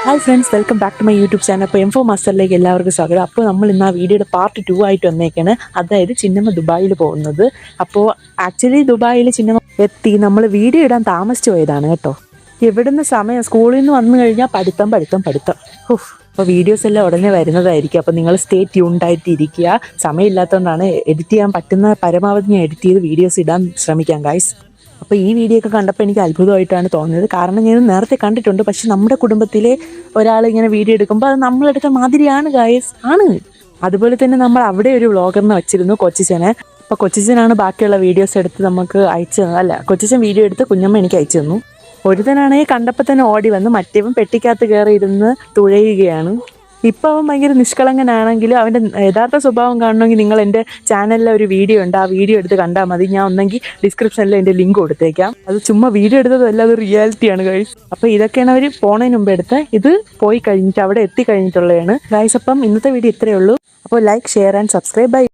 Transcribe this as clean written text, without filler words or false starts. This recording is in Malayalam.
Hi friends, welcome back to my YouTube channel. അപ്പോൾ M4 മാസ്റ്ററിലേക്ക് എല്ലാവർക്കും സ്വാഗതം. അപ്പോൾ നമ്മൾ ഇന്ന് ആ വീഡിയോയുടെ പാർട്ട് 2 ആയിട്ട് വന്നേക്കാണ്. അതായത് ചിന്നമ്മ ദുബായിൽ പോകുന്നത്. അപ്പോൾ ആക്ച്വലി ദുബായിൽ ചിന്നമ്മ എത്തി, നമ്മൾ വീഡിയോ ഇടാൻ താമസിച്ചു പോയതാണ് കേട്ടോ. എവിടുന്ന് സമയം, സ്കൂളിൽ നിന്ന് വന്നു കഴിഞ്ഞാൽ പഠിത്തം. അപ്പോൾ വീഡിയോസ് എല്ലാം ഉടനെ വരുന്നതായിരിക്കും. അപ്പോൾ നിങ്ങൾ സ്റ്റേ ട്യൂൺഡായിട്ട് ഇരിക്കുക. സമയമില്ലാത്തതുകൊണ്ടാണ്, എഡിറ്റ് ചെയ്യാൻ പറ്റുന്ന പരമാവധി ഞാൻ എഡിറ്റ് ചെയ്ത് വീഡിയോസ് ഇടാൻ ശ്രമിക്കാം ഗൈസ്. അപ്പോൾ ഈ വീഡിയോ ഒക്കെ കണ്ടപ്പോൾ എനിക്ക് അത്ഭുതമായിട്ടാണ് തോന്നിയത്. കാരണം ഞാൻ നേരത്തെ കണ്ടിട്ടുണ്ട്, പക്ഷെ നമ്മുടെ കുടുംബത്തിലെ ഒരാൾ ഇങ്ങനെ വീഡിയോ എടുക്കുമ്പോൾ അത് നമ്മളെടുത്ത മാതിരിയാണ് ഗൈസ്, ആണ്. അതുപോലെ തന്നെ നമ്മൾ അവിടെ ഒരു വ്ളോഗറിനെ വെച്ചിരുന്നു, കൊച്ചിച്ചനെ. അപ്പോൾ കൊച്ചിച്ചനാണ് ബാക്കിയുള്ള വീഡിയോസ് എടുത്ത് നമുക്ക് അയച്ചു തന്നത്. അല്ല, കൊച്ചിച്ചൻ വീഡിയോ എടുത്ത് കുഞ്ഞമ്മ എനിക്ക് അയച്ചു തന്നു. ഒരുത്തനാണെങ്കിൽ കണ്ടപ്പോൾ തന്നെ ഓടി വന്ന്, മറ്റേവൻ പെട്ടിക്കകത്ത് കയറി ഇരുന്ന് തുഴയുകയാണ്. ഇപ്പം അവൻ ഭയങ്കര നിഷ്കളങ്കനാണെങ്കിലും അവൻ്റെ യഥാർത്ഥ സ്വഭാവം കാണണമെങ്കിൽ നിങ്ങൾ എൻ്റെ ചാനലിലെ ഒരു വീഡിയോ ഉണ്ട്, ആ വീഡിയോ എടുത്ത് കണ്ടാൽ മതി. ഞാൻ ഒന്നെങ്കിൽ ഡിസ്ക്രിപ്ഷനിൽ എൻ്റെ ലിങ്ക് കൊടുത്തേക്കാം. അത് ചുമ്മാ വീഡിയോ എടുത്തതല്ല, അത് റിയാലിറ്റിയാണ് ഗൈസ്. അപ്പോൾ ഇതൊക്കെയാണ് അവർ പോണതിന് മുമ്പ് എടുത്ത്, ഇത് പോയി കഴിഞ്ഞിട്ട് അവിടെ എത്തിക്കഴിഞ്ഞിട്ടുള്ളതാണ് ഗൈസ്. അപ്പം ഇന്നത്തെ വീഡിയോ ഇത്രയേ ഉള്ളൂ. അപ്പോൾ like, share and subscribe. By.